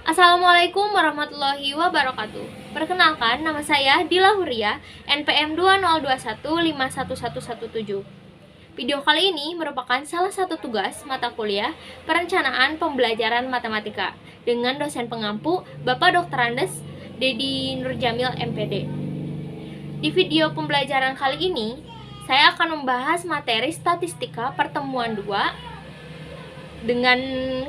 Assalamualaikum warahmatullahi wabarakatuh. Perkenalkan, nama saya Dila Huria, NPM 202151117. Video kali ini merupakan salah satu tugas mata kuliah Perencanaan Pembelajaran Matematika dengan dosen pengampu Bapak Dr. Andes Dedi Nurjamil MPD. Di video pembelajaran kali ini, saya akan membahas materi statistika pertemuan 2 dengan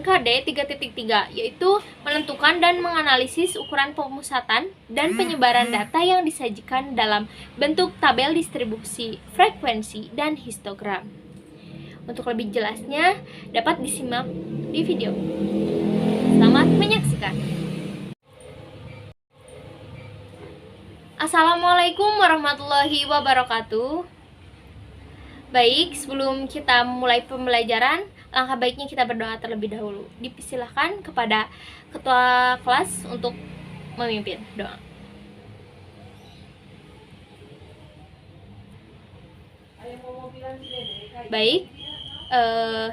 KD 3.3, yaitu menentukan dan menganalisis ukuran pemusatan dan penyebaran data yang disajikan dalam bentuk tabel distribusi, frekuensi, dan histogram. Untuk lebih jelasnya, dapat disimak di video. Selamat menyaksikan. Assalamualaikum warahmatullahi wabarakatuh. Baik, sebelum kita mulai pembelajaran, langkah baiknya kita berdoa terlebih dahulu. Dipersilahkan kepada ketua kelas untuk memimpin doa. Baik,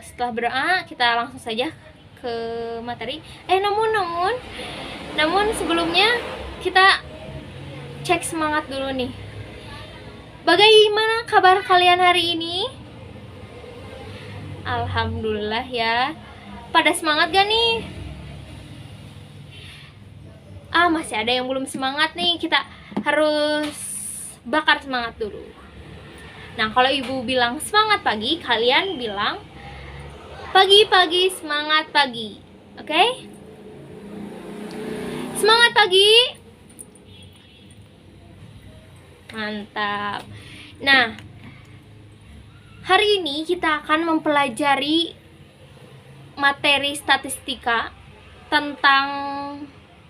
setelah berdoa kita langsung saja ke materi. Namun sebelumnya kita cek semangat dulu nih. Bagaimana kabar kalian hari ini? Alhamdulillah ya. Pada semangat gak nih? Masih ada yang belum semangat nih. Kita harus bakar semangat dulu. Nah, kalau ibu bilang semangat pagi, kalian bilang pagi-pagi semangat pagi. Oke? Semangat pagi. Mantap. Nah, hari ini kita akan mempelajari materi statistika tentang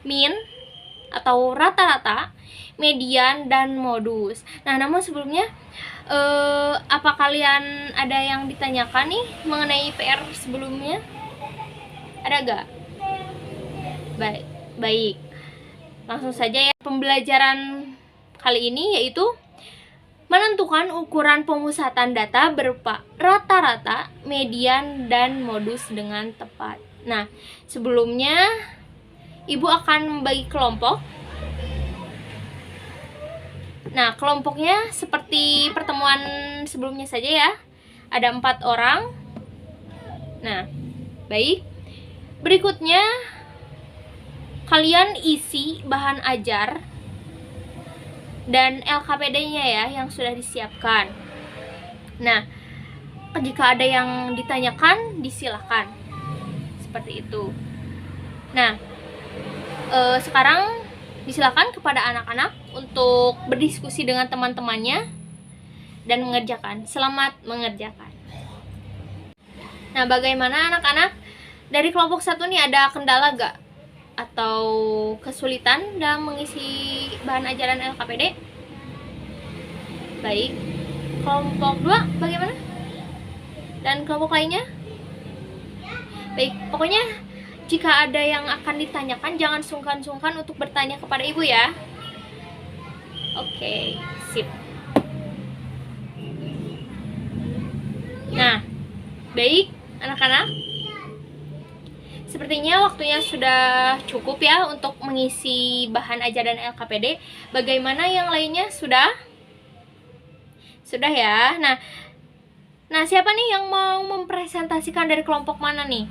min atau rata-rata, median, dan modus. Nah, namun sebelumnya, apa kalian ada yang ditanyakan nih mengenai PR sebelumnya? Ada gak? Baik. Langsung saja ya, pembelajaran kali ini yaitu menentukan ukuran pemusatan data berupa rata-rata, median, dan modus dengan tepat. Nah, sebelumnya ibu akan membagi kelompok. Nah, kelompoknya seperti pertemuan sebelumnya saja ya. Ada 4 orang. Nah, baik. Berikutnya kalian isi bahan ajar dan LKPD-nya ya yang sudah disiapkan. Nah, jika ada yang ditanyakan, disilakan. Seperti itu. Nah, sekarang disilakan kepada anak-anak untuk berdiskusi dengan teman-temannya dan mengerjakan. Selamat mengerjakan. Nah, bagaimana anak-anak? Dari kelompok 1 nih ada kendala gak? Atau kesulitan dalam mengisi bahan ajaran LKPD? Baik. Kelompok 2 bagaimana? Dan kelompok lainnya? Baik, pokoknya jika ada yang akan ditanyakan, jangan sungkan-sungkan untuk bertanya kepada ibu ya. Oke, sip. Nah, baik anak-anak, sepertinya waktunya sudah cukup ya untuk mengisi bahan ajaran LKPD. Bagaimana yang lainnya? Sudah? Sudah ya. Nah, siapa nih yang mau mempresentasikan dari kelompok mana nih?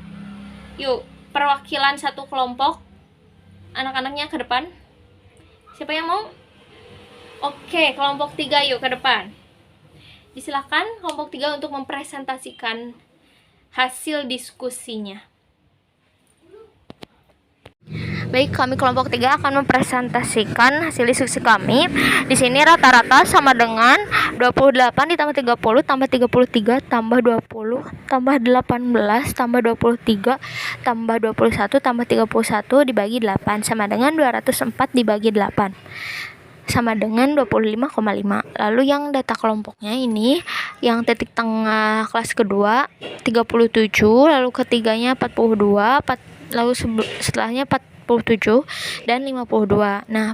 Yuk, perwakilan satu kelompok. Anak-anaknya ke depan. Siapa yang mau? Oke, kelompok 3 yuk ke depan. Disilakan kelompok 3 untuk mempresentasikan hasil diskusinya. Baik, kami kelompok 3 akan mempresentasikan hasil diskusi kami. Di sini rata-rata sama dengan 28 ditambah 30 tambah 33 tambah 20 tambah 18 tambah 23 tambah 21 tambah 31 dibagi 8 sama dengan 204 dibagi 8 sama dengan 25,5. Lalu yang data kelompoknya ini, yang titik tengah kelas kedua 37, lalu ketiganya 42, lalu setelahnya 47 dan 52. Nah,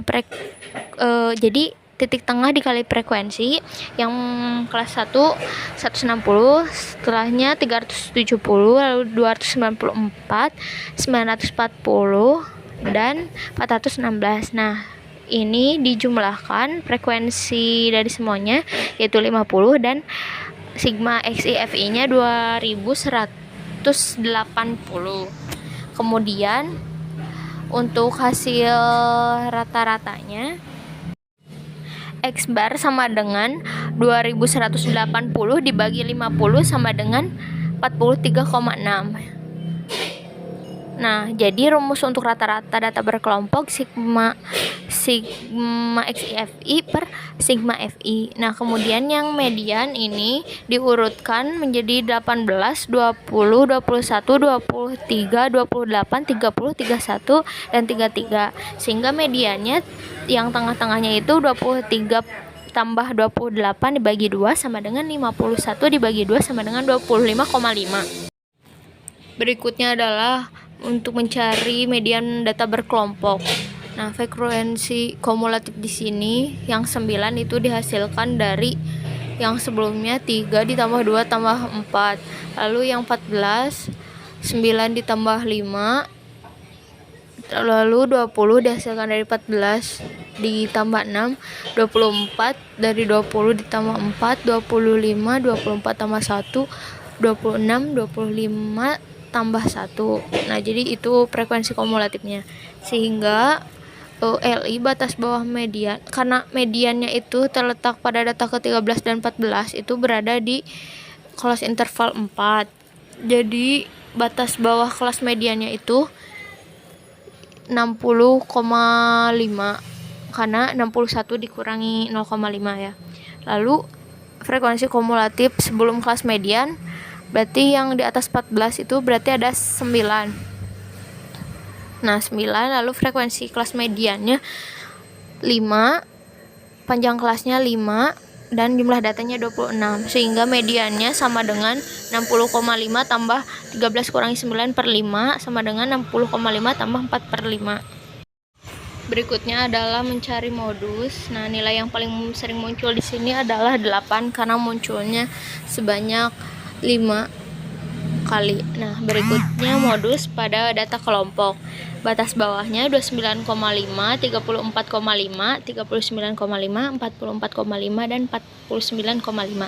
jadi titik tengah dikali frekuensi, yang kelas 1 160, setelahnya 370, lalu 294, 940, dan 416. Nah, ini dijumlahkan frekuensi dari semuanya yaitu 50 dan sigma XIFI-nya 2180. Kemudian untuk hasil rata-ratanya X bar sama dengan 2180 dibagi 50 sama dengan 43,6. Nah, jadi rumus untuk rata-rata data berkelompok sigma XIFI per sigma FI. Nah, kemudian yang median ini diurutkan menjadi 18, 20, 21, 23, 28, 30, 31 dan 33. Sehingga mediannya yang tengah-tengahnya itu 23 tambah 28 dibagi 2 sama dengan 51 dibagi 2 sama dengan 25,5. Berikutnya adalah untuk mencari median data berkelompok. Nah, frekuensi kumulatif di sini yang 9 itu dihasilkan dari yang sebelumnya 3 ditambah 2 tambah 4. Lalu yang 14 9 ditambah 5. Lalu 20 dihasilkan dari 14 ditambah 6, 24 dari 20 ditambah 4, 25, 24 tambah 1, 26, 25 tambah 1. Nah, jadi itu frekuensi kumulatifnya. Sehingga LI batas bawah median, karena mediannya itu terletak pada data ke-13 dan 14 itu berada di kelas interval 4. Jadi batas bawah kelas mediannya itu 60,5 karena 61 dikurangi 0,5 ya. Lalu frekuensi kumulatif sebelum kelas median berarti yang di atas 14 itu berarti ada 9. Nah, 9, lalu frekuensi kelas mediannya 5, panjang kelasnya 5, dan jumlah datanya 26. Sehingga mediannya sama dengan 60,5 tambah 13 kurangi 9 per 5 sama dengan 60,5 tambah 4 per 5. Berikutnya adalah mencari modus. Nah, nilai yang paling sering muncul di sini adalah 8 karena munculnya sebanyak 5 kali. Nah, berikutnya modus pada data kelompok. Batas bawahnya 29,5, 34,5, 39,5, 44,5 dan 49,5.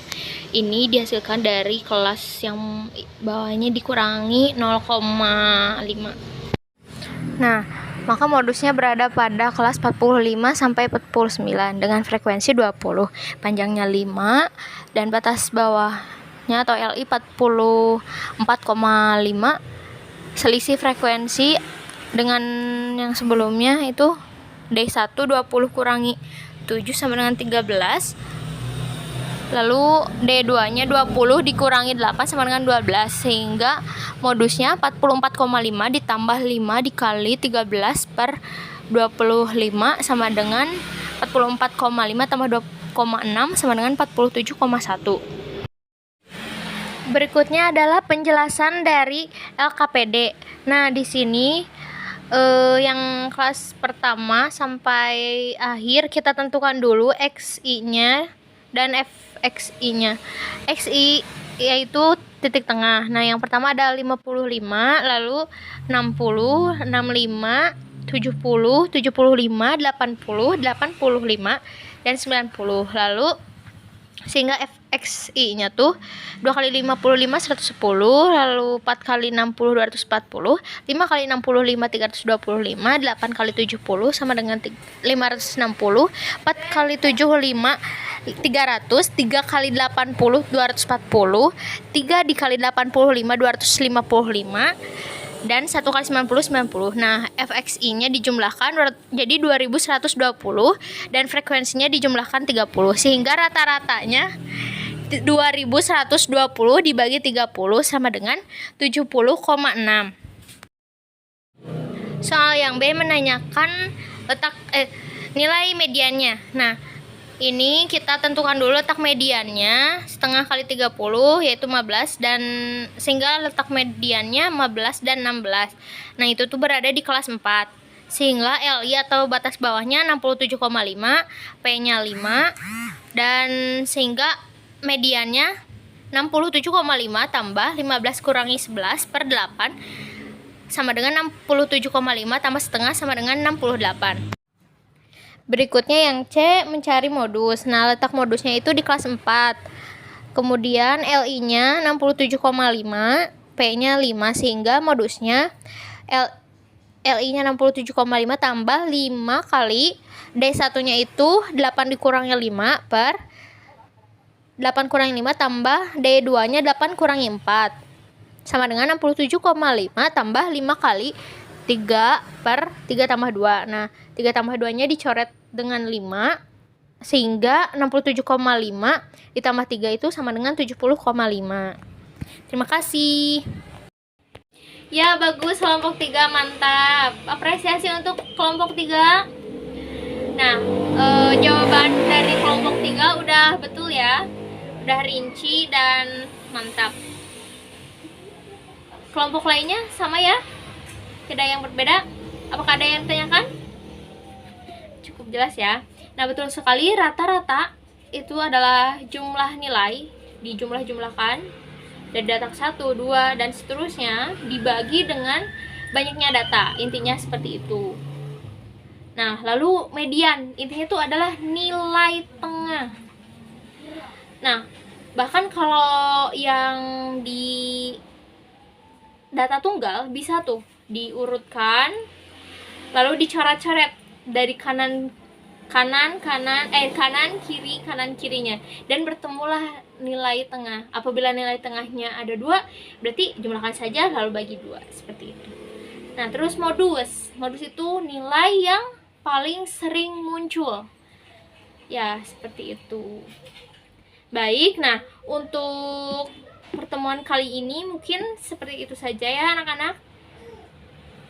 Ini dihasilkan dari kelas yang bawahnya dikurangi 0,5. Nah, maka modusnya berada pada kelas 45 sampai 49 dengan frekuensi 20, panjangnya 5 dan batas bawahnya atau LI 44,5. Selisih frekuensi dengan yang sebelumnya itu D1 20 kurangi 7 sama dengan 13. Lalu D2-nya 20 dikurangi 8 sama dengan 12, sehingga modusnya 44,5 ditambah 5 dikali 13 per 25 sama dengan 44,5 tambah 2,6 sama dengan 47,1. Berikutnya adalah penjelasan dari LKPD. Nah, di sini yang kelas pertama sampai akhir kita tentukan dulu XI-nya dan FXI-nya. XI yaitu titik tengah. Nah, yang pertama ada 55, lalu 60, 65, 70, 75, 80, 85 dan 90. Lalu sehingga FXI-nya tuh 2 kali 55 110, lalu 4 kali 60 240, 5 kali 65 325, 8 kali 70 sama dengan 560, 4 kali 75 300, 3 kali 80 240, 3 dikali 85 255 dan 1 kali 90 90. Nah, FXI-nya dijumlahkan jadi 2120 dan frekuensinya dijumlahkan 30 sehingga rata-ratanya 2120 dibagi 30 sama dengan 70,6. Soal yang B menanyakan letak nilai mediannya. Nah, ini kita tentukan dulu letak mediannya setengah kali 30 yaitu 15 dan sehingga letak mediannya 15 dan 16. Nah, itu tuh berada di kelas 4. Sehingga LI atau batas bawahnya 67,5, P-nya 5 dan sehingga mediannya 67,5 tambah 15 kurangi 11 per 8 sama dengan 67,5 tambah setengah sama dengan 68. Berikutnya yang C, mencari modus. Nah, letak modusnya itu di kelas 4. Kemudian LI-nya 67,5, P-nya 5, sehingga modusnya LI-nya 67,5 tambah 5 kali D1-nya itu 8 dikurangi 5 per 8 kurangi 5 tambah D2-nya 8 kurangi 4 sama dengan 67,5 tambah 5 kali 3 per 3 tambah 2. Nah, 3 tambah 2-nya dicoret dengan 5, sehingga 67,5 ditambah 3 itu sama dengan 70,5. Terima kasih. Ya, bagus kelompok 3, mantap. Apresiasi untuk kelompok 3. Nah, jawaban dari kelompok 3 udah betul ya. Udah rinci dan mantap. Kelompok lainnya sama ya? Tidak yang berbeda? Apakah ada yang ditanyakan? Cukup jelas ya. Nah, betul sekali, rata-rata itu adalah jumlah nilai dijumlah-jumlahkan dari data 1, 2, dan seterusnya dibagi dengan banyaknya data. Intinya seperti itu. Nah, lalu median, intinya itu adalah nilai tengah. Nah, bahkan kalau yang di data tunggal bisa tuh diurutkan lalu dicoret-coret dari kanan kiri kanan kirinya dan bertemulah nilai tengah. Apabila nilai tengahnya ada 2, berarti jumlahkan saja lalu bagi 2, seperti itu. Nah, terus modus itu nilai yang paling sering muncul ya, seperti itu. Baik, nah untuk pertemuan kali ini mungkin seperti itu saja ya anak-anak.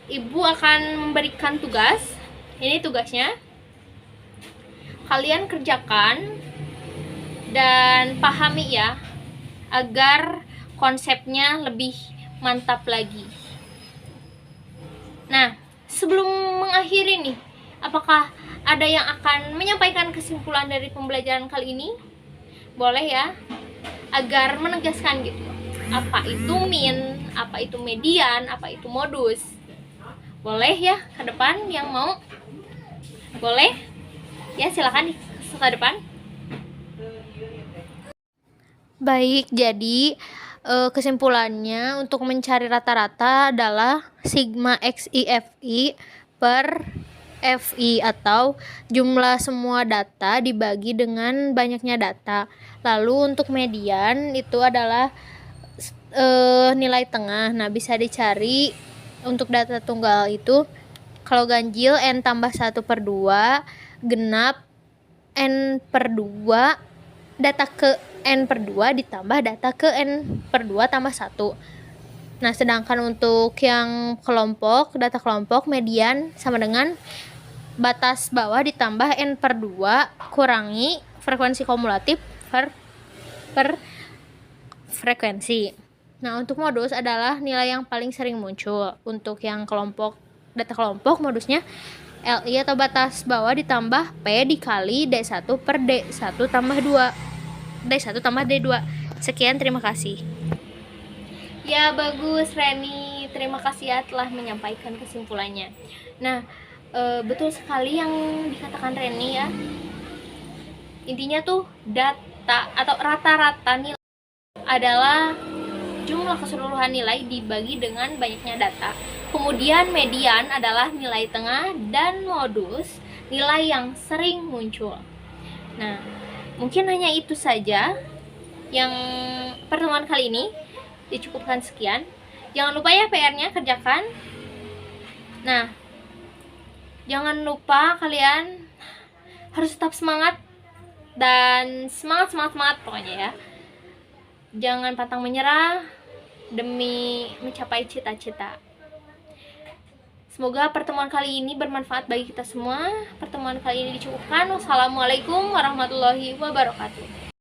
Ibu akan memberikan tugas. Ini tugasnya. Kalian kerjakan dan pahami ya, agar konsepnya lebih mantap lagi. Nah, sebelum mengakhiri nih, apakah ada yang akan menyampaikan kesimpulan dari pembelajaran kali ini? Boleh ya, agar menegaskan gitu, apa itu min, apa itu median, apa itu modus. Boleh ya ke depan yang mau? Boleh? Ya, silakan ke depan. Baik, jadi kesimpulannya untuk mencari rata-rata adalah sigma XIFI per FI atau jumlah semua data dibagi dengan banyaknya data. Lalu untuk median itu adalah nilai tengah. Nah, bisa dicari untuk data tunggal itu kalau ganjil N tambah 1/2, genap N/2, data ke N/2 ditambah data ke N/2 tambah 1. Nah, sedangkan untuk yang kelompok, data kelompok median sama dengan batas bawah ditambah N/2 kurangi frekuensi kumulatif per frekuensi. Nah, untuk modus adalah nilai yang paling sering muncul. Untuk yang kelompok, data kelompok, modusnya LI atau batas bawah ditambah P dikali D1 per D1 tambah 2. D1 tambah D2. Sekian, terima kasih. Ya, bagus Reni. Terima kasih ya telah menyampaikan kesimpulannya. Nah, betul sekali yang dikatakan Reni ya. Intinya tuh data atau rata-rata nilai adalah jumlah keseluruhan nilai dibagi dengan banyaknya data. Kemudian median adalah nilai tengah dan modus nilai yang sering muncul. Nah, mungkin hanya itu saja yang pertemuan kali ini. Dicukupkan sekian. Jangan lupa ya PR-nya kerjakan. Nah, jangan lupa kalian harus tetap semangat dan semangat pokoknya ya. Jangan pantang menyerah demi mencapai cita-cita. Semoga pertemuan kali ini bermanfaat bagi kita semua. Pertemuan kali ini dicukupkan. Wassalamualaikum warahmatullahi wabarakatuh.